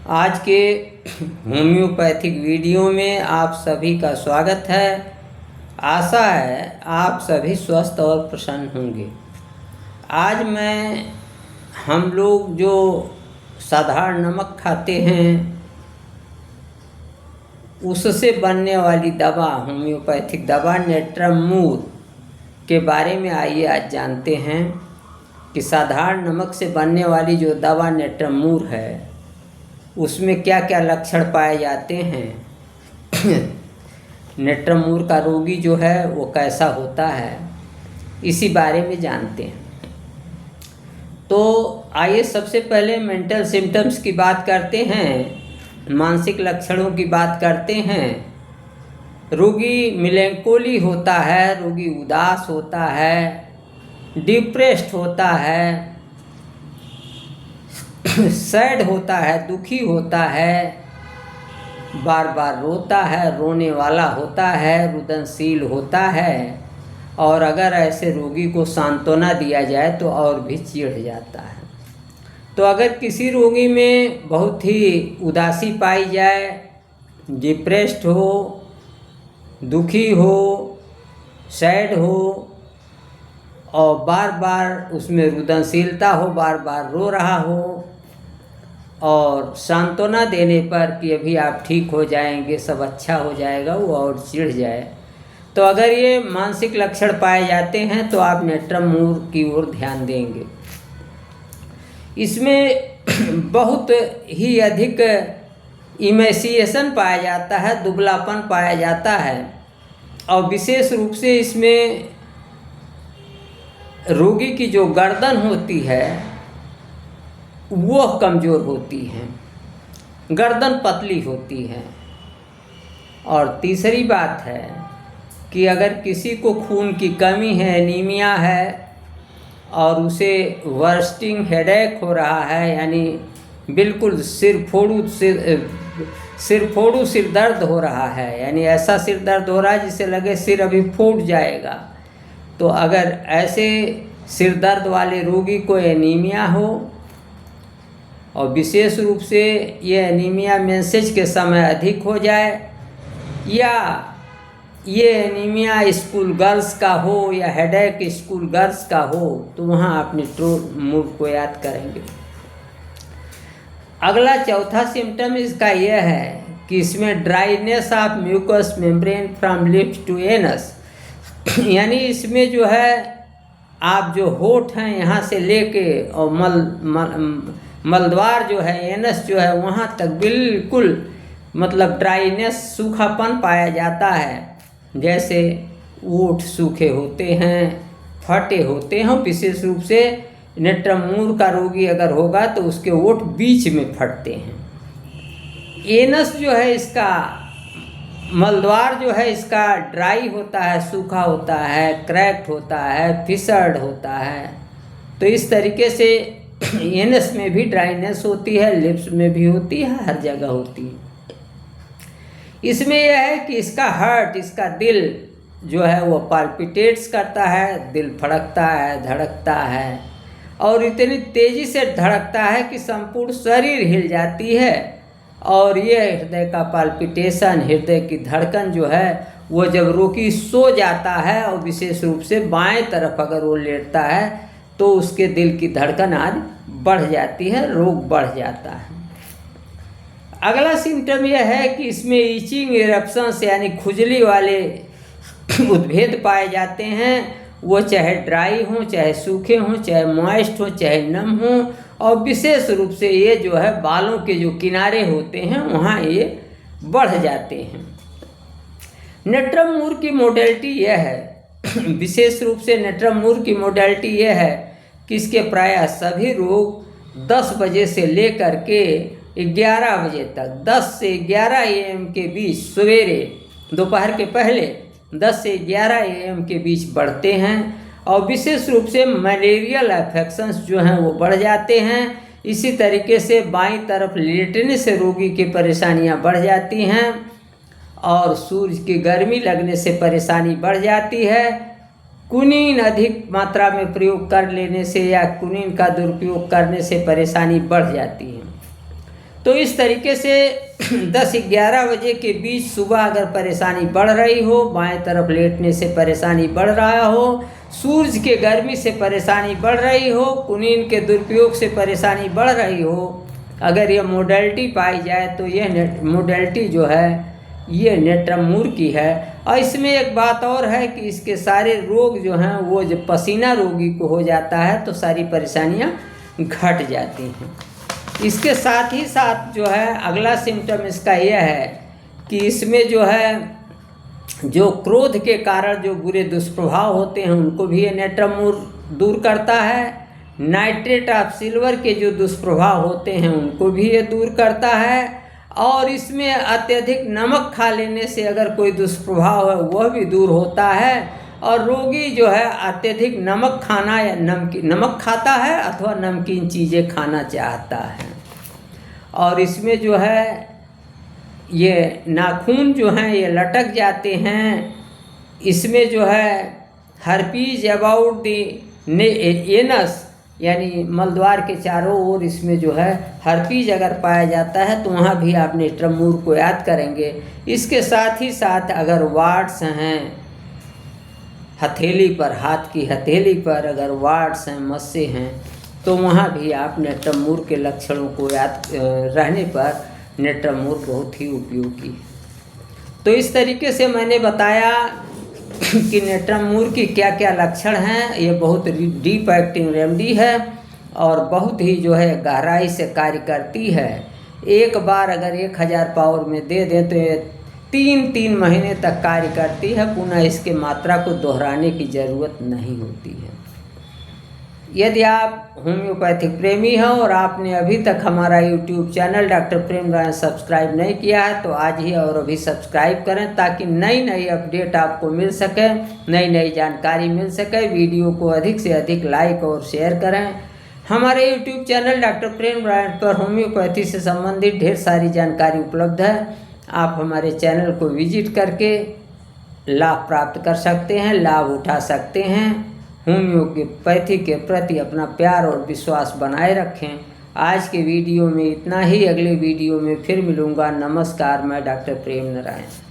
आज के homeopathic video में आप सभी का स्वागत है। आशा है आप सभी स्वस्थ और प्रसन्न होंगे। आज हम लोग जो साधारण नमक खाते हैं उससे बनने वाली दवा, होम्योपैथिक दवा नेट्रम मूर के बारे में आइए आज जानते हैं कि साधारण नमक से बनने वाली जो दवा नेट्रम मूर है उसमें क्या क्या लक्षण पाए जाते हैं। नेट्रम मूर का रोगी जो है वो कैसा होता है, इसी बारे में जानते हैं। तो आइए सबसे पहले मेंटल सिम्टम्स की बात करते हैं, मानसिक लक्षणों की बात करते हैं। रोगी मिलेंकोली होता है, रोगी उदास होता है, डिप्रेस्ड होता है, सैड होता है, दुखी होता है, बार बार रोता है, रोने वाला होता है, रुदनशील होता है। और अगर ऐसे रोगी को सांत्वना दिया जाए तो और भी चिढ़ जाता है। तो अगर किसी रोगी में बहुत ही उदासी पाई जाए, डिप्रेस्ड हो, दुखी हो, सैड हो और बार बार उसमें रुदनशीलता हो, बार बार रो रहा हो और सांत्वना देने पर कि अभी आप ठीक हो जाएंगे, सब अच्छा हो जाएगा, वो और चिढ़ जाए, तो अगर ये मानसिक लक्षण पाए जाते हैं तो आप नेट्रम मूर की ओर ध्यान देंगे। इसमें बहुत ही अधिक इमेसिएशन पाया जाता है, दुबलापन पाया जाता है और विशेष रूप से इसमें रोगी की जो गर्दन होती है वह कमज़ोर होती है, गर्दन पतली होती है। और तीसरी बात है कि अगर किसी को खून की कमी है, एनीमिया है और उसे वर्स्टिंग हेडेक हो रहा है, यानी बिल्कुल सिर फोड़ू सिर दर्द हो रहा है, यानी ऐसा सिर दर्द हो रहा है जिससे लगे सिर अभी फूट जाएगा, तो अगर ऐसे सिर दर्द वाले रोगी को एनीमिया हो और विशेष रूप से ये एनीमिया मेंसेज के समय अधिक हो जाए, या ये एनीमिया स्कूल गर्ल्स का हो या हेडेक स्कूल गर्ल्स का हो, तो वहाँ आप नेट्रम मूर को याद करेंगे। अगला चौथा सिम्टम इसका यह है कि इसमें dryness of mucous membrane from lips to anus, यानी इसमें जो है आप जो होठ हैं यहाँ से लेके और मलद्वार जो है, एनस जो है, वहाँ तक बिल्कुल मतलब ड्राइनेस, सूखापन पाया जाता है। जैसे ओठ सूखे होते हैं, फटे होते हैं। विशेष रूप से नेट्रम मूर का रोगी अगर होगा तो उसके ओठ बीच में फटते हैं। एनस जो है, इसका मलद्वार जो है इसका ड्राई होता है, सूखा होता है, क्रैक्ड होता है, फिसर्ड होता है। तो इस तरीके से एनस में भी ड्राइनेस होती है, लिप्स में भी होती है, हर जगह होती है। इसमें यह है कि इसका हार्ट, इसका दिल जो है वो पाल्पिटेट्स करता है, दिल फड़कता है, धड़कता है और इतनी तेज़ी से धड़कता है कि संपूर्ण शरीर हिल जाती है। और ये हृदय का पाल्पिटेशन, हृदय की धड़कन जो है वो जब रोगी सो जाता है और विशेष रूप से बाएं तरफ अगर वो लेटता है तो उसके दिल की धड़कन आदि बढ़ जाती है, रोग बढ़ जाता है। अगला सिम्टम यह है कि इसमें ईचिंग, इरप्शंस यानी खुजली वाले उद्भेद पाए जाते हैं। वो चाहे ड्राई हों, चाहे सूखे हों, चाहे मॉइस्ट हों, चाहे नम हों। और विशेष रूप से ये जो है बालों के जो किनारे होते हैं वहाँ ये बढ़ जाते हैं। नेट्रम मूर की मोडेलिटी यह है, विशेष रूप से नेट्रम मूर की मोडेलिटी यह है कि इसके प्रायः सभी रोग 10 बजे से लेकर के 11 बजे तक, 10 से 11 AM के बीच, सवेरे दोपहर के पहले 10 से 11 AM के बीच बढ़ते हैं। और विशेष रूप से मलेरियल अफेक्शंस जो हैं वो बढ़ जाते हैं। इसी तरीके से बाईं तरफ लेटने से रोगी की परेशानियां बढ़ जाती हैं और सूर्य की गर्मी लगने से परेशानी बढ़ जाती है। कुनीन अधिक मात्रा में प्रयोग कर लेने से या कुनीन का दुरुपयोग करने से परेशानी बढ़ जाती है। तो इस तरीके से 10-11 बजे के बीच सुबह अगर परेशानी बढ़ रही हो, बाएं तरफ लेटने से परेशानी बढ़ रहा हो, सूरज के गर्मी से परेशानी बढ़ रही हो, कुनीन के दुरुपयोग से परेशानी बढ़ रही हो, अगर ये मोडलिटी पाई जाए तो यह मोडलिटी जो है ये नेत्रम मूर की है। और इसमें एक बात और है कि इसके सारे रोग जो हैं वो जब पसीना रोगी को हो जाता है तो सारी परेशानियां घट जाती हैं। इसके साथ ही साथ जो है अगला सिम्टम इसका यह है कि इसमें जो है जो क्रोध के कारण जो बुरे दुष्प्रभाव होते हैं उनको भी ये नेत्रम मूर दूर करता है। नाइट्रेट ऑफ सिल्वर के जो दुष्प्रभाव होते हैं उनको भी ये दूर करता है। और इसमें अत्यधिक नमक खा लेने से अगर कोई दुष्प्रभाव है वह भी दूर होता है। और रोगी जो है अत्यधिक नमक खाना या नमक खाता है अथवा नमकीन चीज़ें खाना चाहता है। और इसमें जो है ये नाखून जो हैं ये लटक जाते हैं। इसमें जो है हर्पीज अबाउट द एनस यानी मलद्वार के चारों ओर इसमें जो है हर्पीज अगर पाया जाता है तो वहाँ भी आप नेत्रम मूर को याद करेंगे। इसके साथ ही साथ अगर वार्ड्स हैं हथेली पर, हाथ की हथेली पर अगर वार्ड्स हैं, मस्से हैं, तो वहाँ भी आप नेत्रम मूर के लक्षणों को याद रहने पर नेत्रम मूर बहुत ही उपयोगी है। तो इस तरीके से मैंने बताया कि नेत्रम मूर की क्या क्या लक्षण हैं। ये बहुत डीप एक्टिंग रेमेडी है और बहुत ही जो है गहराई से कार्य करती है। एक बार अगर 1000 पावर में दे दें तो ये 3 महीने तक कार्य करती है। पुनः इसके मात्रा को दोहराने की ज़रूरत नहीं होती है। यदि आप होम्योपैथिक प्रेमी हैं और आपने अभी तक हमारा यूट्यूब चैनल डॉक्टर प्रेम नारायण सब्सक्राइब नहीं किया है तो आज ही और अभी सब्सक्राइब करें ताकि नई अपडेट आपको मिल सके, नई जानकारी मिल सके। वीडियो को अधिक से अधिक लाइक और शेयर करें। हमारे यूट्यूब चैनल डॉक्टर प्रेम नारायण पर होम्योपैथी से संबंधित ढेर सारी जानकारी उपलब्ध है। आप हमारे चैनल को विजिट करके लाभ प्राप्त कर सकते हैं, लाभ उठा सकते हैं। होम्योपैथी के प्रति अपना प्यार और विश्वास बनाए रखें। आज के वीडियो में इतना ही। अगले वीडियो में फिर मिलूँगा। नमस्कार, मैं डॉक्टर प्रेम नारायण।